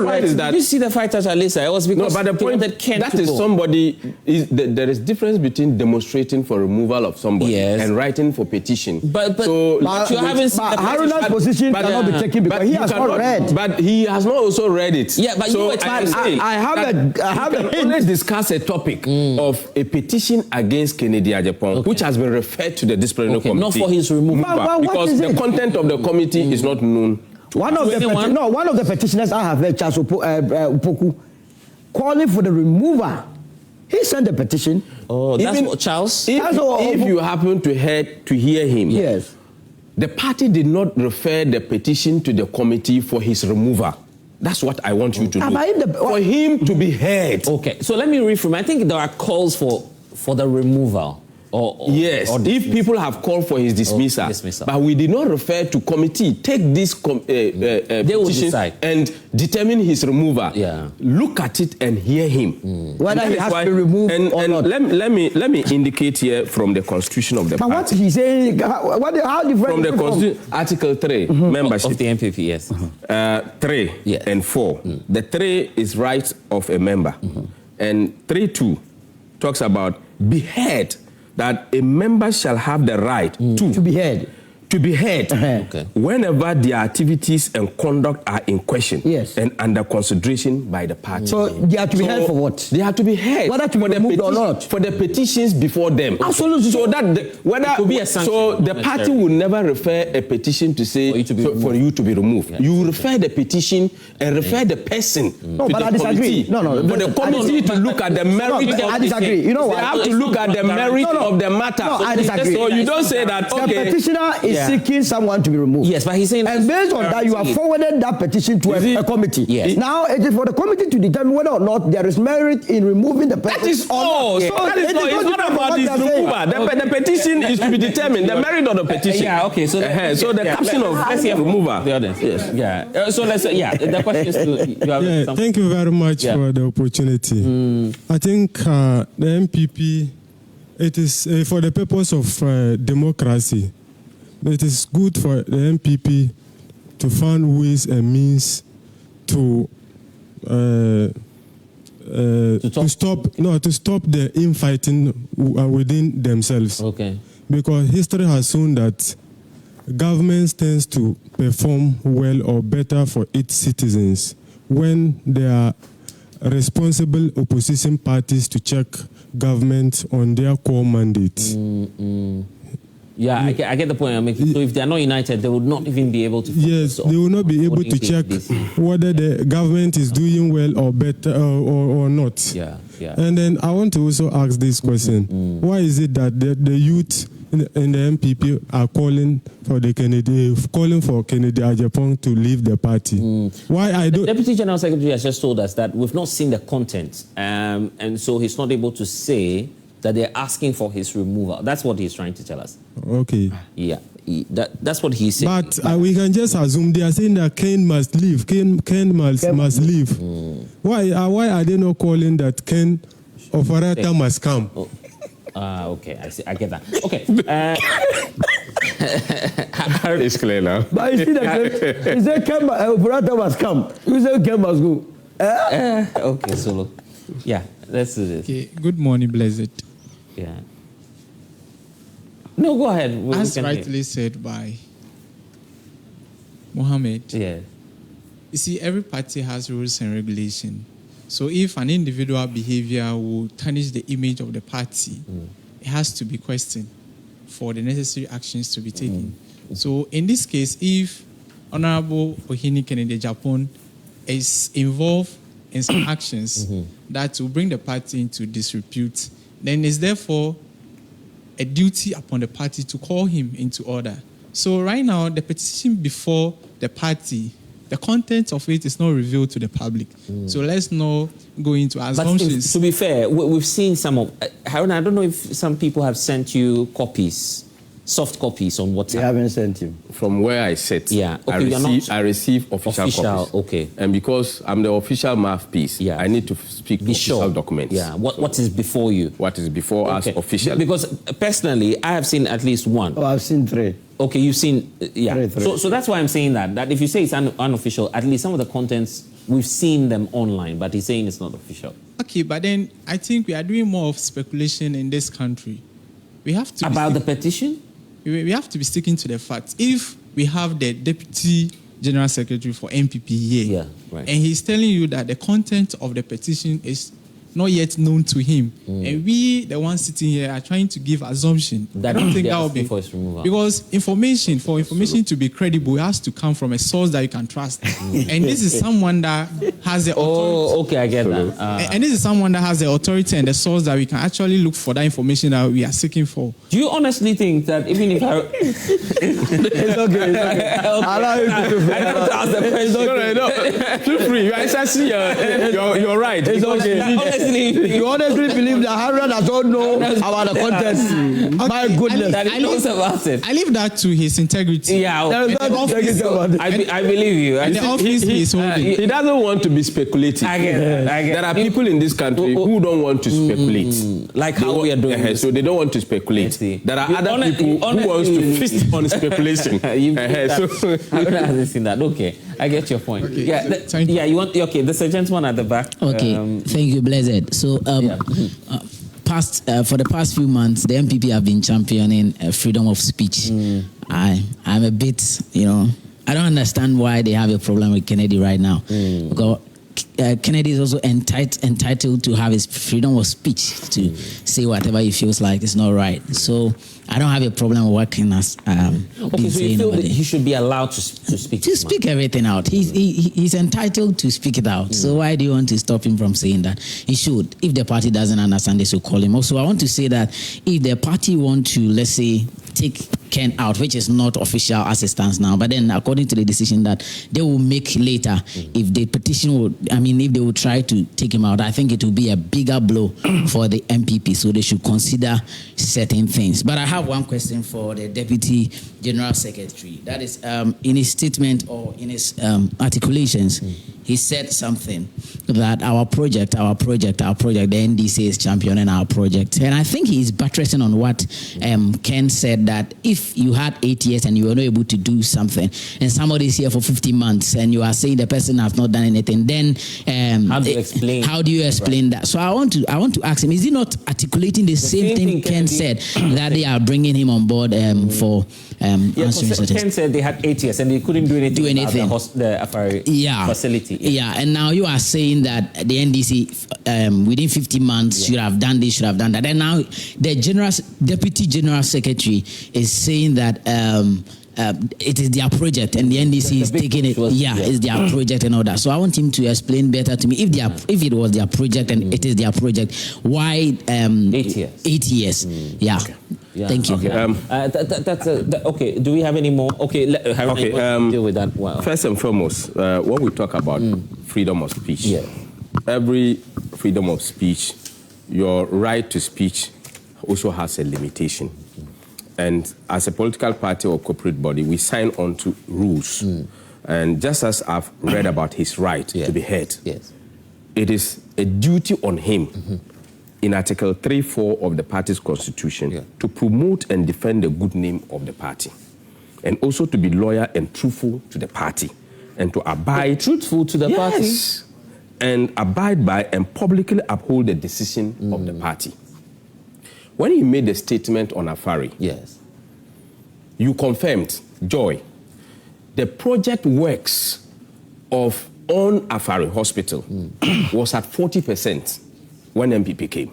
Right, is that you see the fight at Alisa? It was because no, but the point that Ken that is somebody there is difference between demonstrating for removal of somebody and writing for petition. But you haven't seen Haruna's position cannot be taken because he has not read. But he has not also read it. Yeah, but so I have always discuss a topic of a petition against Kennedy Agyapong, which has been referred to the disciplinary committee. Not for his removal. Because the content of the committee is not known. One of the petitioners I have heard, Charles Upoku, calling for the remover. He sent a petition. Oh, that's what Charles? If you happen to hear him, yes, the party did not refer the petition to the committee for his removal. That's what I want you to do. For him to be heard. Okay, so let me read from. I think there are calls for the removal. Yes, if people have called for his dismissal, but we did not refer to committee. Take this petition and determine his removal. Yeah. Look at it and hear him. Whether he has to be removed or not. Let me indicate here from the constitution of the party. But what he's saying, how different from the constitution, Article 3, membership of the NPP, yes. 3 and 4. The 3 is rights of a member, and 3.2 talks about be heard. That a member shall have the right to be heard. Whenever their activities and conduct are in question and under consideration by the party. So they have to be heard for what? They have to be heard whether to be removed or not. For the petitions before them. Absolutely. So that the party will never refer a petition to say for you to be removed. Yeah. You refer the petition and refer the person to the committee. For the committee to look at the merit. I disagree. You know what? They have to look at the merit of the matter. No, I disagree. So you don't say that. The petitioner is seeking someone to be removed. Yes, but he's saying, and based on that, you have forwarded that petition to a committee. Yes. Now it is for the committee to determine whether or not there is merit in removing the person. That is all. So that is it's not about this remover. The petition is to be determined. The merit of the petition. Yeah. Okay. So the caption of let's hear remover. The audience. Yes. Yeah. So let's the question is you have thank you very much for the opportunity. I think the NPP. It is for the purpose of democracy. It is good for the NPP to find ways and means to stop the infighting within themselves. Okay. Because history has shown that governments tends to perform well or better for its citizens when there are responsible opposition parties to check government on their core mandates. Yeah, I get the point I'm making. So if they are not united, they would not even be able to. Yes, they will not be able to check whether the government is doing well or better or not. Yeah. And then I want to also ask this question: why is it that the youth in the NPP are calling for Kennedy Agyapong to leave the party? Why I don't? The Deputy General Secretary has just told us that we've not seen the content, and so he's not able to say that they're asking for his removal. That's what he's trying to tell us. Okay. Yeah, that's what he's saying. But we can just assume they are saying that Ken must leave. Ken must leave. Why are they not calling that Ken Afari must come? Okay, I see. I get that. Okay. It's clear now. But you see that he said Ken Afari must come. You said Ken must go. Okay, Solo. Yeah, let's do this. Okay. Good morning, Blessed. Yeah. No, go ahead. As rightly said by Mohammed. Yeah. You see, every party has rules and regulations. So if an individual behavior will tarnish the image of the party, it has to be questioned for the necessary actions to be taken. So in this case, if Honorable Ohini Kennedy Agyapong is involved in some actions that will bring the party into disrepute, then it's therefore a duty upon the party to call him into order. So right now, the petition before the party, the content of it is not revealed to the public. So let's not go into assumptions. But to be fair, we've seen some of... Haruna, I don't know if some people have sent you copies, soft copies on WhatsApp. They haven't sent him. From where I sit, yeah. Okay, I receive official copies. Okay. And because I'm the official mouthpiece, I need to speak official documents. Yeah. What is before you? What is before us officially? Because personally, I have seen at least one. Oh, I've seen 3. Okay, you've seen... Yeah. Three. So that's why I'm saying that if you say it's unofficial, at least some of the contents we've seen them online, but he's saying it's not official. Okay, but then I think we are doing more of speculation in this country. We have to about the petition. We have to be sticking to the facts. If we have the Deputy General Secretary for NPP here, and he's telling you that the content of the petition is not yet known to him, and we, the ones sitting here, are trying to give assumption. I don't think that will be for his removal. Because for information to be credible, it has to come from a source that you can trust, and this is someone that has the authority. Oh, okay, I get that. And this is someone that has the authority and the source that we can actually look for that information that we are seeking for. Do you honestly think that even if I... It's okay. Allow you to I don't ask the president. No. Feel free. You're right. It's okay. You honestly believe that Harvard does not know about the content? My goodness. That he knows about it. I leave that to his integrity. Yeah, I believe you. He doesn't want to be speculative. I get it. There are people in this country who don't want to speculate. Like how we are doing this. So they don't want to speculate. There are other people who want to feast on speculation. Harvard hasn't seen that. Okay, I get your point. Okay. Yeah, you want... Okay, there's a gentleman at the back. Okay, thank you, Blessed. So, for the past few months, the MPP have been championing freedom of speech. I'm a bit, I don't understand why they have a problem with Kennedy right now. Because Kennedy is also entitled to have his freedom of speech to say whatever he feels like is not right. So I don't have a problem working as okay, so you feel that he should be allowed to speak? To speak everything out. He's entitled to speak it out. So why do you want to stop him from saying that? He should. If the party doesn't understand, they should call him. Also, I want to say that if the party want to, let's say, take Ken out, which is not official as it stands now, but then according to the decision that they will make later, if the petition would, if they will try to take him out, I think it will be a bigger blow for the MPP. So they should consider certain things. But I have one question for the Deputy General Secretary. That is, in his statement or in his articulations, he said something that our project, the NDC is championing our project. And I think he's buttressing on what Ken said, that if you had 8 years and you were not able to do something, and somebody is here for 50 months and you are saying the person has not done anything, then how do you explain that? So I want to ask him, is he not articulating the same thing Ken said, that they are bringing him on board for answering? Ken said they had 8 years and they couldn't do anything. About the Afari facility. Yeah, and now you are saying that the NDC within 50 months should have done this, should have done that. And now the Deputy General Secretary is saying that it is their project and the NDC is taking it. It's their project and all that. So I want him to explain better to me, if it was their project and it is their project, why 8 years? 8 years. Okay. Yeah. Thank you. Okay. Okay. Do we have any more? Okay. Deal with that. Wow. First and foremost, when we talk about freedom of speech, every freedom of speech, your right to speech also has a limitation. And as a political party or corporate body, we sign on to rules. And just as I've read about his right to be heard, it is a duty on him in Article 3.4 of the party's constitution to promote and defend the good name of the party, and also to be loyal and truthful to the party, and to abide... Truthful to the party? And abide by and publicly uphold the decision of the party. When he made the statement on Afari, you confirmed, Joy, the project works of on Afari Hospital was at 40% when MPP came.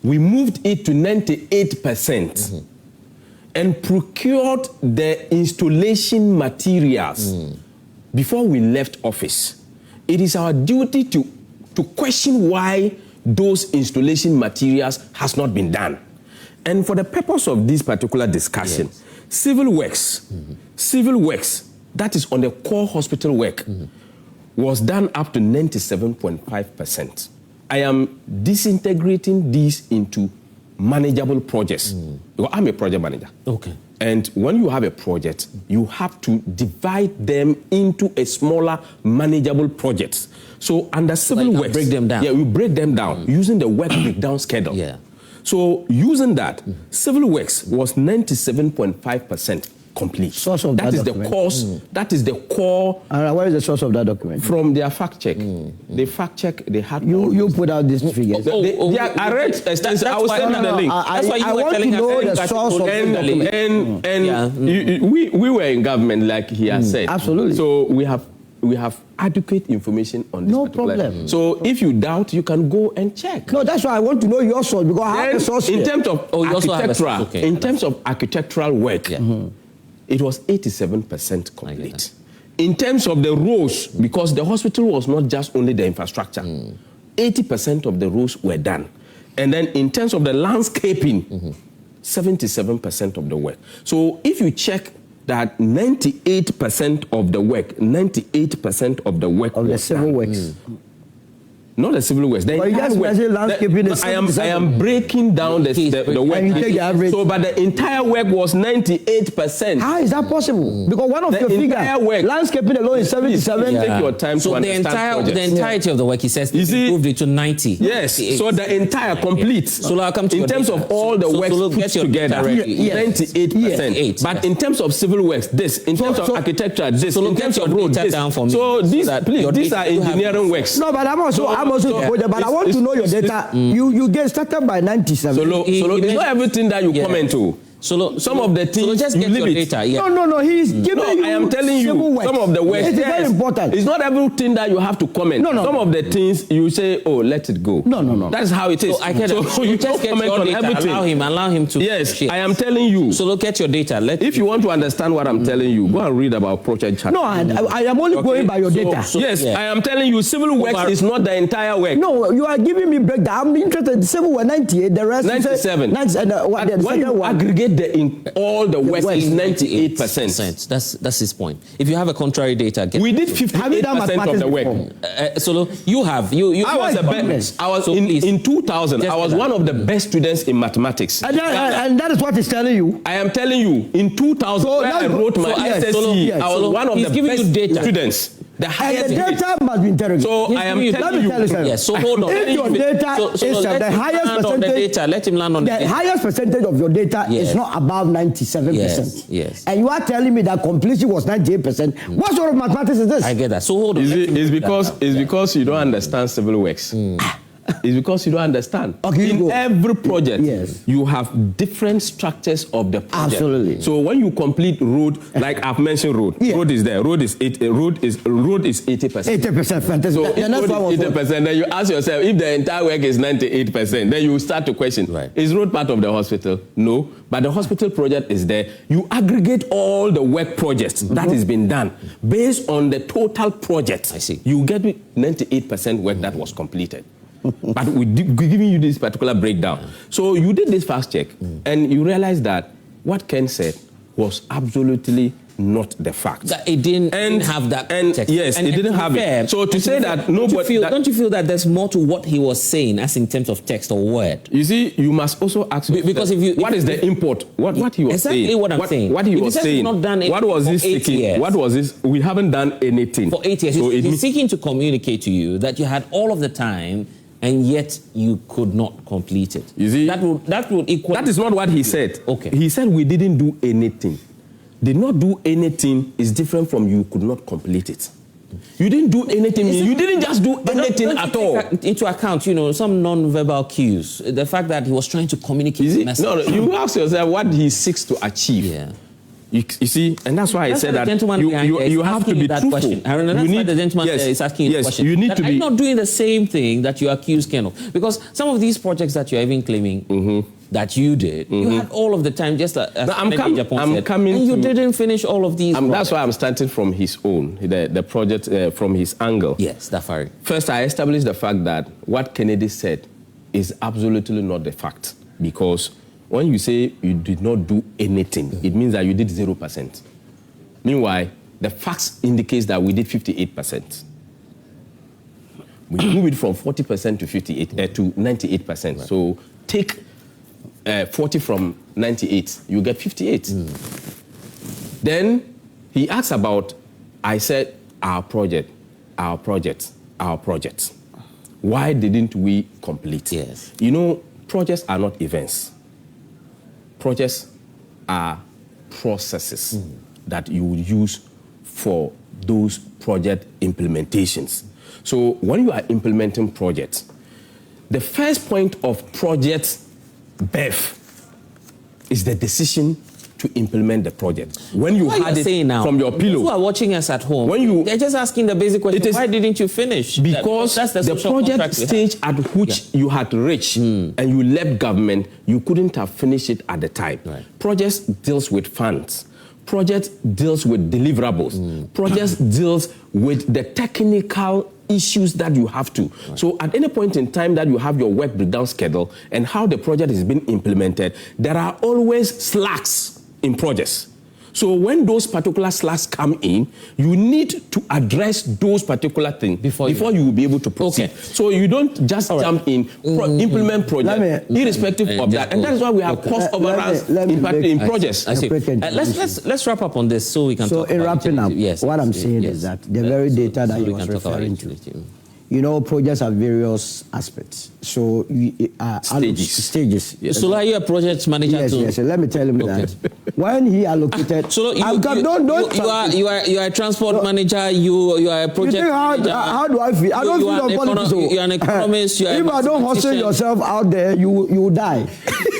We moved it to 98% and procured the installation materials before we left office. It is our duty to question why those installation materials has not been done. And for the purpose of this particular discussion, civil works, that is on the core hospital work, was done up to 97.5%. I am disintegrating these into manageable projects. Because I'm a project manager. Okay. And when you have a project, you have to divide them into a smaller, manageable projects. So under civil works, break them down. we break them down using the work breakdown schedule. So using that, civil works was 97.5%. complete. Source of that that is document. the cause. That is the core. Where is the source of that document? From their fact check. They fact check. They had you put out these figures. I read extensive. I will send you the link. That's why I want to know the source of the document. And we were in government, like he has said. Absolutely. So we have adequate information on this. No problem. So if you doubt, you can go and check. No, that's why I want to know your source, because I have the source in here. terms of architectural, in terms of architectural work, it was 87% complete. In terms of the roads, because the hospital was not just only the infrastructure, 80% of the roads were done. And then in terms of the landscaping, 77% of the work. So if you check that 98% of the work, 98% of the work of the civil works. Not the civil works. The entire work. I am breaking down the work. And you take the average. So, but the entire work was 98%. How is that possible? Because one of your figures, landscaping alone is 77. Take your time to understand the entirety of the work, he says, improved it to 90. Yes. So the entire complete. So I'll come to in terms of all the works put together, 98%. But in terms of civil works, this. In terms of architecture, this. In terms of road, this. So these are engineering works. No, but I'm also but I want to know your data. You get started by 97. So it's not everything that you comment to. Some of the things just get your data. Yeah. No. He's giving you. I am telling you some of the work. It's very important. It's not everything that you have to comment. No. Some of the things you say, oh, let it go. No. That's how it is. So I get it. So you just comment on everything. Allow him to. Yes, I am telling you. So look at your data. If you want to understand what I'm telling you, go and read about project chart. No, I am only going by your data. Yes, I am telling you, civil works is not the entire work. No, you are giving me breakdown. I'm interested. Civil were 98. The rest 97. When you aggregate all the work is 98%. That's his point. If you have a contrary data, we did 58% of the work. So you have I was the best. I was in 2000. I was one of the best students in mathematics. And that is what he's telling you. I am telling you, in 2000, when I wrote my SSC, I was one of the best students. The highest data must be interrogated. So I am telling you. Yes. So hold on. If your data is the highest percentage, let him land on the highest percentage of your data is not above 97%. Yes. And you are telling me that completion was 98%. What sort of mathematics is this? I get that. So hold on. It's because you don't understand civil works. It's because you don't understand. Okay, in every project, you have different structures of the project. Absolutely. So when you complete road, like I've mentioned road, road is there. Road is 80%. 80%. Fantastic. So if road is 80%, then you ask yourself, if the entire work is 98%, then you start to question, is road part of the hospital? No. But the hospital project is there. You aggregate all the work projects that has been done based on the total project. I see. You get 98% work that was completed. But we're giving you this particular breakdown. So you did this fast check, and you realized that what Ken said was absolutely not the fact. That it didn't have that context. Yes, it didn't have it. So to say that nobody... Don't you feel that there's more to what he was saying as in terms of text or word? You see, you must also ask because what is the import? What he was saying? Exactly what I'm saying. What he was saying. Not done what was this seeking? What was this? We haven't done anything. For 8 years. So he's seeking to communicate to you that you had all of the time and yet you could not complete it. You see, that would equal... That is not what he said. Okay. He said we didn't do anything. Did not do anything is different from you could not complete it. You didn't do anything. You didn't just do anything at all. Into account, some non-verbal cues. The fact that he was trying to communicate the message. No, you ask yourself what he seeks to achieve. Yeah. You see, and that's why I said that you have to be truthful. That's why the gentleman is asking you the question. You need to be... Are you not doing the same thing that you accuse Ken of? Because some of these projects that you're even claiming that you did, you had all of the time, just as Kennedy Agyapong said, and you didn't finish all of these That's why I'm starting from his own, the project, from his angle. Yes, Afari. First, I established the fact that what Kennedy said is absolutely not the fact. Because when you say you did not do anything, it means that you did 0%. Meanwhile, the facts indicates that we did 58%. We moved it from 40% to 98%. So take 40 from 98, you get 58. Then he asks about, I said, our project. Why didn't we complete? Yes. Projects are not events. Projects are processes that you would use for those project implementations. So when you are implementing projects, the first point of project birth is the decision to implement the project. When you had it now, from your pillow. Who are watching us at home, they're just asking the basic question, why didn't you finish? Because that's the project stage at which you had reached and you left government, you couldn't have finished it at the time. Right. Projects deals with funds. Project deals with deliverables. Projects deals with the technical issues that you have to. Right. So at any point in time that you have your work breakdown schedule and how the project is being implemented, there are always slacks in projects. So when those particular slacks come in, you need to address those particular things before you will be able to proceed. Okay. So you don't just jump in, implement project, irrespective of that. And that is why we have cost overruns in projects. Let's wrap up on this so we can talk about it. So in wrapping up, what I'm saying is that the very data that you was referring to, you know, projects have various aspects. So stages. Yes. So are you a project manager too? Yes. Let me tell him that when he allocated, so you are a transport manager. You are a project. You think how do I feel? I don't feel on politics. You are an economist. If I don't hustle yourself out there, you die.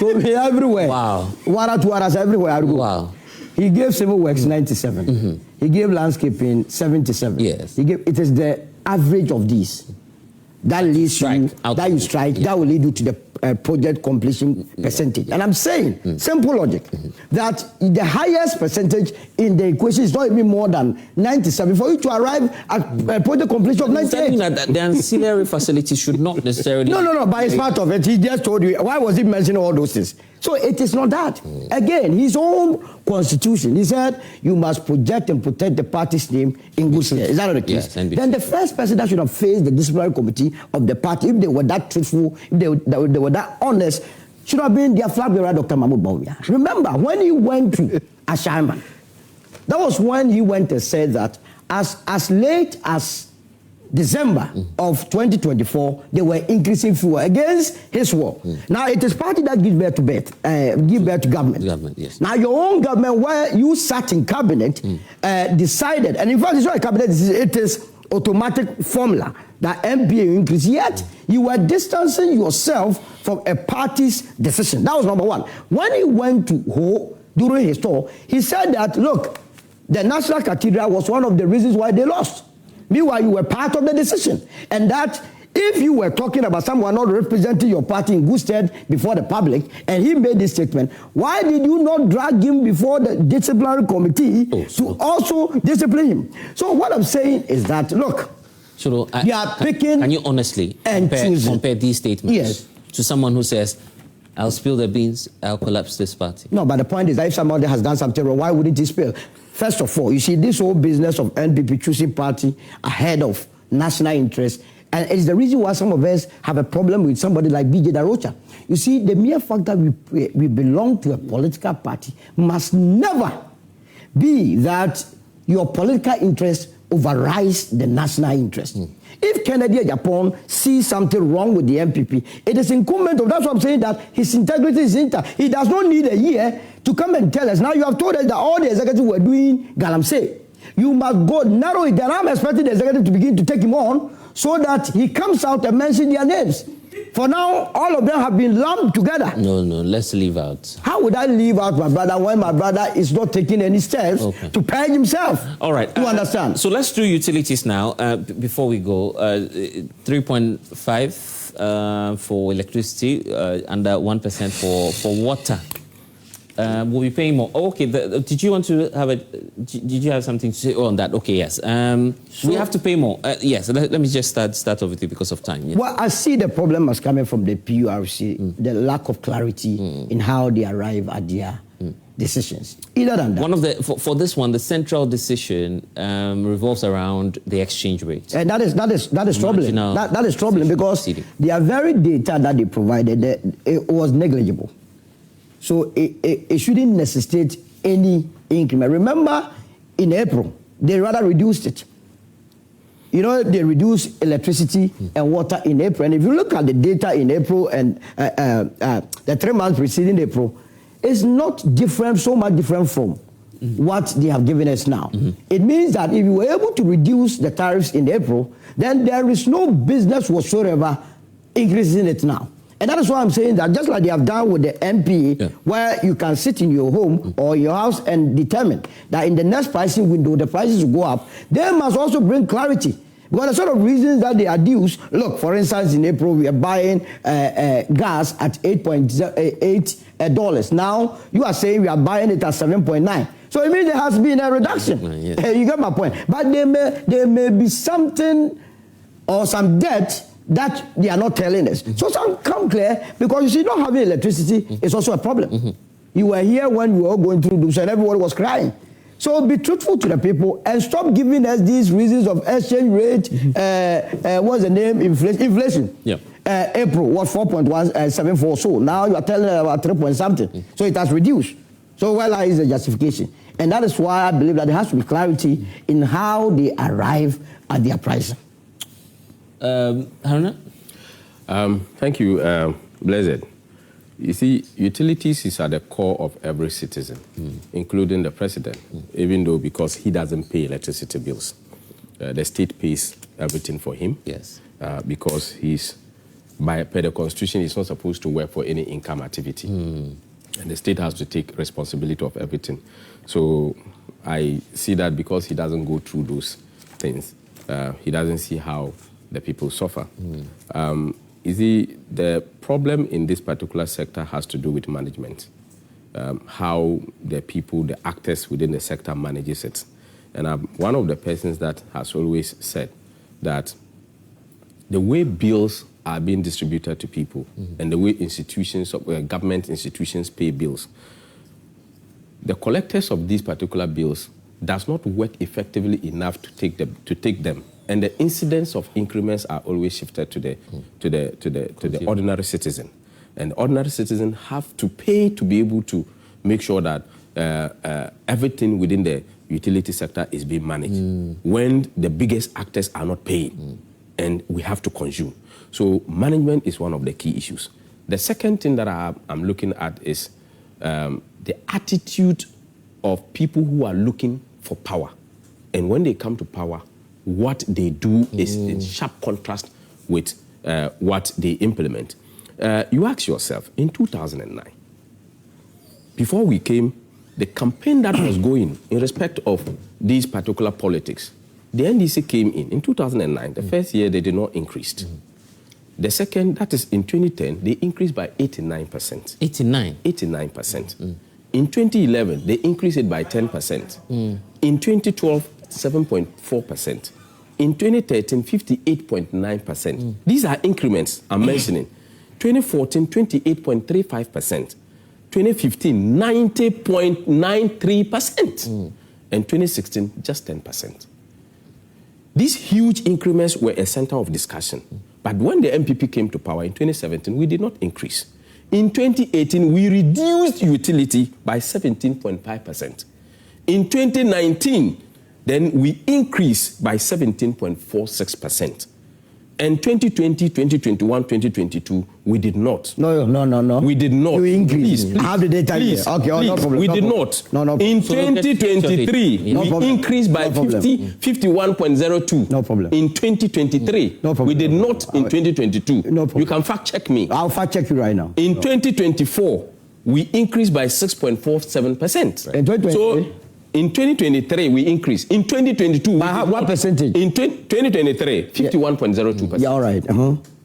So everywhere. Wow. 1 or 2 hours everywhere I go. Wow. He gave civil works 97. He gave landscaping 77. Yes. He gave. It is the average of these that leads you, that you strike, that will lead you to the project completion percentage. And I'm saying, simple logic, that the highest percentage in the equation is not even more than 97 for you to arrive at project completion of 98. That the ancillary facilities should not necessarily... No, but it's part of it. He just told you, why was he mentioning all those things? So it is not that. Again, his own constitution, he said, you must project and protect the party's name in good stead. Is that not the case? Yes, then the first person that should have faced the disciplinary committee of the party, if they were that truthful, if they were that honest, should have been their flag bearer, Dr. Mahmoud Bawumia. Remember, when he went to Ashaiman, that was when he went and said that as late as December of 2024, they were increasing fuel against his will. Now it is party that gives birth to government. Yes. Now your own government, where you sat in cabinet, decided, and in fact it's not a cabinet decision, it is automatic formula that MPA increase. Yet you were distancing yourself from a party's decision. That was number one. When he went to Ho during his tour, he said that look, the National Cathedral was one of the reasons why they lost. Meanwhile, you were part of the decision. And that if you were talking about someone not representing your party in good stead before the public, and he made this statement, why did you not drag him before the disciplinary committee to also discipline him? So what I'm saying is that, look, you are picking... Can you honestly compare these statements to someone who says, I'll spill the beans, I'll collapse this party? No, but the point is that if somebody has done something wrong, why wouldn't he spill? First of all, you see this whole business of NPP choosing party ahead of national interest, and it's the reason why some of us have a problem with somebody like B.J. Darocha. You see, the mere fact that we belong to a political party must never be that your political interest overrides the national interest. If Kennedy Agyapong sees something wrong with the NPP, it is incumbent of, that's what I'm saying, that his integrity is intact. He does not need a year to come and tell us. Now you have told us that all the executives were doing galamsey. You must go narrow it down. I'm expecting the executive to begin to take him on so that he comes out and mentions their names. For now, all of them have been lumped together. No, let's leave out. How would I leave out my brother when my brother is not taking any steps to purge himself? All right. To understand. So let's do utilities now. Before we go, 3.5 for electricity, under 1% for water. We'll be paying more. Okay, did you want to have did you have something to say on that? Okay, yes. We have to pay more. Yes, let me just start off with you because of time. Yes. Well, I see the problem as coming from the PURC, the lack of clarity in how they arrive at their decisions. Either than that. One of the for this one, the central decision revolves around the exchange rate. And that is troubling. That is troubling because their very data that they provided, it was negligible. So it shouldn't necessitate any increment. Remember, in April, they rather reduced it. You know, they reduced electricity and water in April. And if you look at the data in April and the 3 months preceding April, it's not different, so much different from what they have given us now. It means that if you were able to reduce the tariffs in April, then there is no business whatsoever increasing it now. And that is why I'm saying that just like they have done with the NPA, where you can sit in your home or your house and determine that in the next pricing window, the prices will go up, they must also bring clarity. Because the sort of reasons that they adduce, look, for instance, in April, we are buying gas at $8.8. Now, you are saying we are buying it at 7.9. So it means there has been a reduction. You get my point. But there may be something or some debt that they are not telling us. So some come clear, because you see, not having electricity is also a problem. You were here when we were all going through this and everybody was crying. So be truthful to the people and stop giving us these reasons of exchange rate, what's the name, inflation. April was 4.174, so now you are telling us about 3 point something. So it has reduced. So where lies the justification? And that is why I believe that there has to be clarity in how they arrive at their pricing. Haruna? Thank you, Blessed. You see, utilities is at the core of every citizen, including the president, even though because he doesn't pay electricity bills. The state pays everything for him. Yes. Because he's, per the Constitution, he's not supposed to work for any income activity. And the state has to take responsibility of everything. So I see that because he doesn't go through those things, he doesn't see how the people suffer. You see, the problem in this particular sector has to do with management, how the people, the actors within the sector manages it. And I'm one of the persons that has always said that the way bills are being distributed to people and the way institutions, government institutions pay bills, the collectors of these particular bills does not work effectively enough to take them. And the incidence of increments are always shifted to the ordinary citizen. And the ordinary citizen have to pay to be able to make sure that everything within the utility sector is being managed when the biggest actors are not paying. And we have to consume. So management is one of the key issues. The second thing that I'm looking at is the attitude of people who are looking for power. And when they come to power, what they do is in sharp contrast with what they implement. You ask yourself, in 2009, before we came, the campaign that was going in respect of these particular politics, the NDC came in 2009, the first year they did not increase. The second, that is in 2010, they increased by 89%. 89%. In 2011, they increased it by 10%. In 2012, 7.4%. In 2013, 58.9%. These are increments I'm mentioning. 2014, 28.35%. 2015, 90.93%. And 2016, just 10%. These huge increments were a center of discussion. But when the NPP came to power in 2017, we did not increase. In 2018, we reduced utility by 17.5%. In 2019, then we increased by 17.46%. And 2020, 2021, 2022, we did not. No. We did not. You increased. Please. I have the data here. Okay, please. no problem. We did not. No. In 2023, we increased by 51.02. No problem. In 2023, no problem. We did not in 2022. No problem. You can fact check me. I'll fact check you right now. In 2024, we increased by 6.47%. In 2023? So, in 2023, we increased. In 2022, by what percentage? In 2023, 51.02%. Yeah, all right.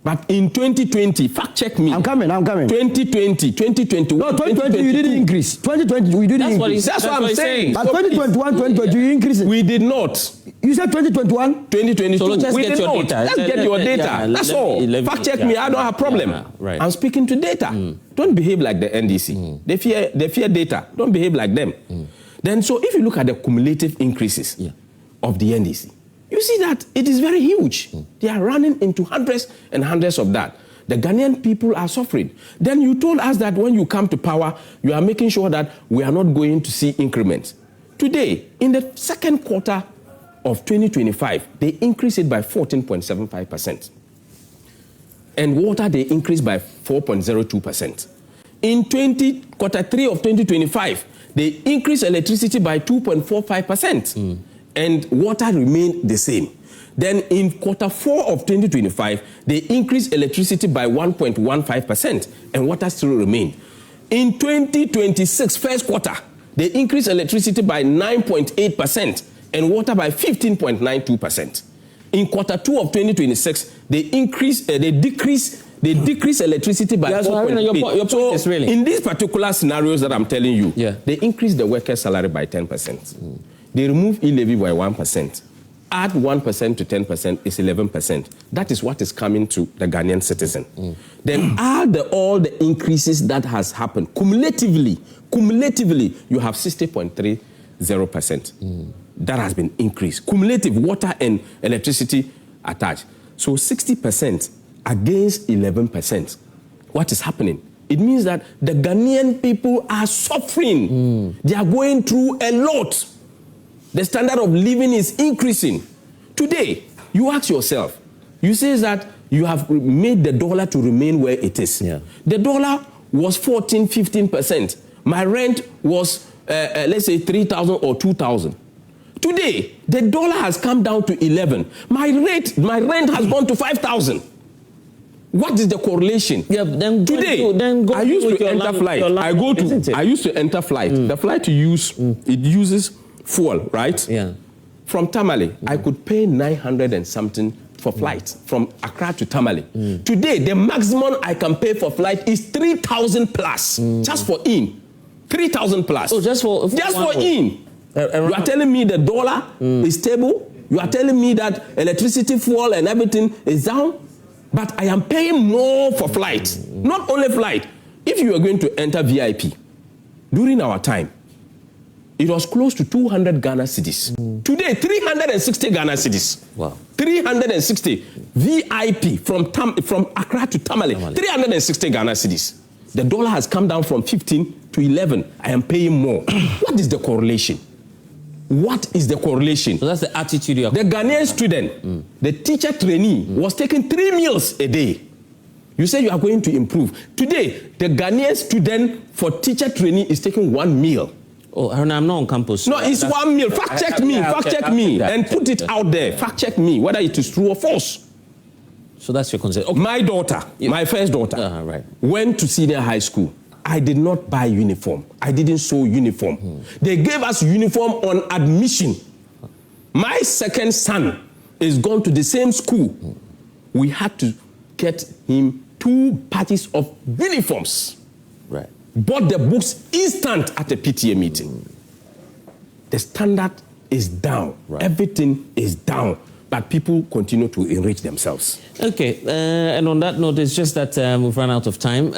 But in 2020, fact check me. I'm coming. 2020, 2021. No, 2020 you didn't increase. 2020 we didn't increase. That's what I'm saying. But 2021, 2020 you increased. We did not. You said 2021? 2022. So let's we get did your not. data. Let's get your data. That's all. Fact check me. I don't have a problem. Right. I'm speaking to data. Don't behave like the NDC. They fear data. Don't behave like them. Then, so if you look at the cumulative increases of the NDC, you see that it is very huge. They are running into hundreds and hundreds of that. The Ghanaian people are suffering. Then you told us that when you come to power, you are making sure that we are not going to see increments. Today, in the second quarter of 2025, they increased it by 14.75%. And water, they increased by 4.02%. In quarter 3 of 2025, they increased electricity by 2.45%, and water remained the same. Then in quarter 4 of 2025, they increased electricity by 1.15%, and water still remained. In 2026 first quarter, they increased electricity by 9.8% and water by 15.92%. In quarter 2 of 2026, they decreased electricity by 4.8%. So really, in these particular scenarios that I'm telling you, they increased the workers' salary by 10%. They remove e-levy by 1%. Add 1% to 10% is 11%. That is what is coming to the Ghanaian citizen. Then add all the increases that has happened. Cumulatively, you have 60.30%. That has been increased. Cumulative water and electricity attached. So 60% against 11%. What is happening? It means that the Ghanaian people are suffering. They are going through a lot. The standard of living is increasing. Today, you ask yourself, you say that you have made the dollar to remain where it is. The dollar was 14-15%. My rent was, let's say, 3,000 or 2,000. Today, the dollar has come down to 11. My rent has gone to 5,000. What is the correlation? Then today, I used to enter flight. I used to enter flight. The flight you use, it uses fuel, right? From Tamale, I could pay 900 and something for flight from Accra to Tamale. Today, the maximum I can pay for flight is 3,000 plus, just for in. 3,000 plus. Oh, just for in. You are telling me the dollar is stable. You are telling me that electricity, fuel, and everything is down. But I am paying more for flight. Not only flight. If you are going to enter VIP, during our time, it was close to 200 Ghana cedis. Today, 360 Ghana cedis. Wow. 360 VIP from Accra to Tamale. 360 Ghana cedis. The dollar has come down from 15 to 11. I am paying more. What is the correlation? What is the correlation? So that's the attitude you have. The Ghanaian student, the teacher trainee, was taking 3 meals a day. You say you are going to improve. Today, the Ghanaian student for teacher trainee is taking 1 meal. Oh, I'm not on campus. No, it's 1 meal. Fact check me, and put it out there. Fact check me, whether it is true or false. So that's your concern. Okay. My daughter, my first daughter, went to senior high school. I did not buy uniform. I didn't sew uniform. They gave us uniform on admission. My second son is gone to the same school. We had to get him 2 parties of uniforms. Bought the books instant at a PTA meeting. The standard is down. Everything is down. But people continue to enrich themselves. Okay, and on that note, it's just that we've run out of time.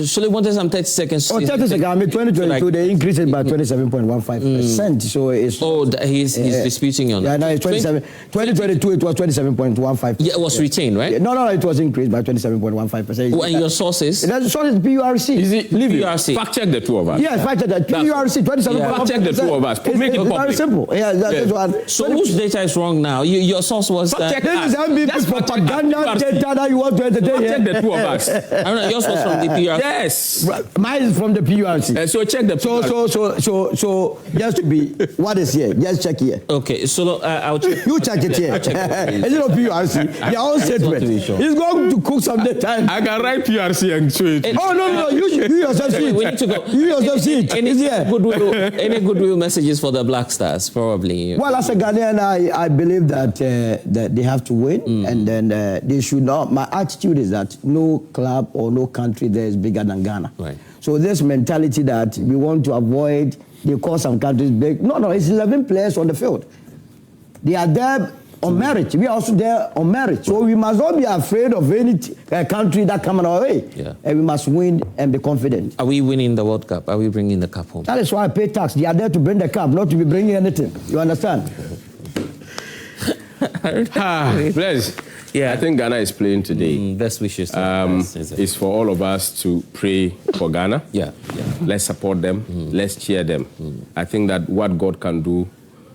Surely wanted some 30 seconds. 30 seconds. I mean, 2022, they increased it by 27.15%. So it's... he's disputing on that. No, it's 2022, it was 27.15%. Yeah, it was retained, right? No, it was increased by 27.15%. And your sources? The source is PURC. Is it PURC? Fact check the two of us. Yes, fact check that. PURC, 27.15%. Fact check the two of us. Make it public. Very simple. Yeah, that's one. So whose data is wrong now? Your source was... This is NPP propaganda data that you want to entertain. Check the two of us. I don't know, yours was from the PRC. Yes. Mine is from the PRC. So check the PRC. So just to be, what is here? Just check here. Okay, so I'll check. You check it here. Is it not PRC? Their own statement. He's going to cook some time. I can write PRC and show it. Oh, no. You yourself see it. We need to go. You yourself see it. Any goodwill messages for the Black Stars, probably? Well, as a Ghanaian, I believe that they have to win, and then they should not. My attitude is that no club or no country there is bigger than Ghana. So this mentality that we want to avoid, they call some countries big. No, it's 11 players on the field. They are there on merit. We are also there on merit. So we must not be afraid of any country that comes our way. And we must win and be confident. Are we winning the World Cup? Are we bringing the cup home? That is why I pay tax. They are there to bring the cup, not to be bringing anything. You understand? Bless. I think Ghana is playing today. Best wishes. It's for all of us to pray for Ghana. Let's support them. Let's cheer them. I think that what God can do,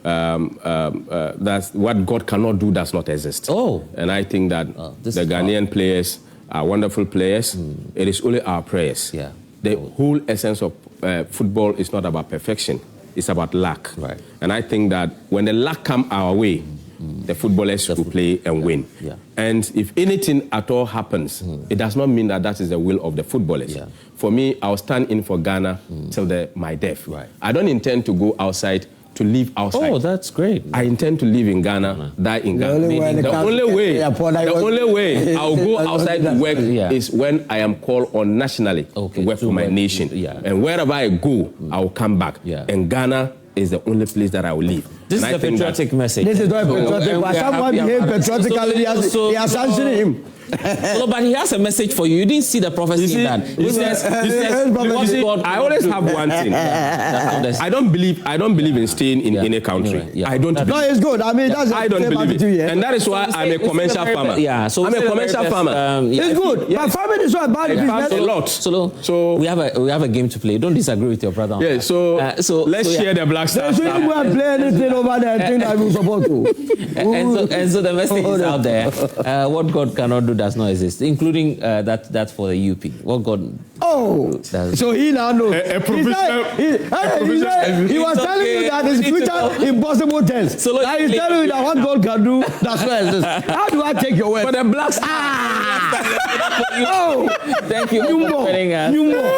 that's what God cannot do does not exist. And I think that the Ghanaian players are wonderful players. It is only our prayers. The whole essence of football is not about perfection. It's about luck. Right. And I think that when the luck come our way, the footballers will play and win. Yeah. And if anything at all happens, it does not mean that that is the will of the footballers. Yeah. For me, I'll stand in for Ghana till my death. Right. I don't intend to go outside to live outside. Oh, that's great. I intend to live in Ghana, die in Ghana. The only way I'll go outside to work is when I am called on nationally to work for my nation. Yeah. And wherever I go, I will come back. Yeah. And Ghana is the only place that I will live. This is a patriotic message. This is not patriotic, but someone behaved patriotically, he has sanctioned him. No, but he has a message for you. You didn't see the prophecy in that. He says, I always have one thing. I don't believe in staying in any country. Yeah. I don't. No, it's good. I mean, that's I don't believe it, and that is why I'm a commercial farmer. Yeah, so I'm a commercial farmer. It's good. But farming is not bad business. A lot. So we have a game to play. Don't disagree with your brother. Yeah. So let's share the Black Stars. So you don't go and play anything over there and think that we support to. And so the message is out there. What God cannot do does not exist, including that for the UP. What God. Oh, so he now knows. He was telling you that his future impossible tense. So now he's telling you that what God can do, that's what it is. How do I take your word? For the Blacks. Thank you. You more.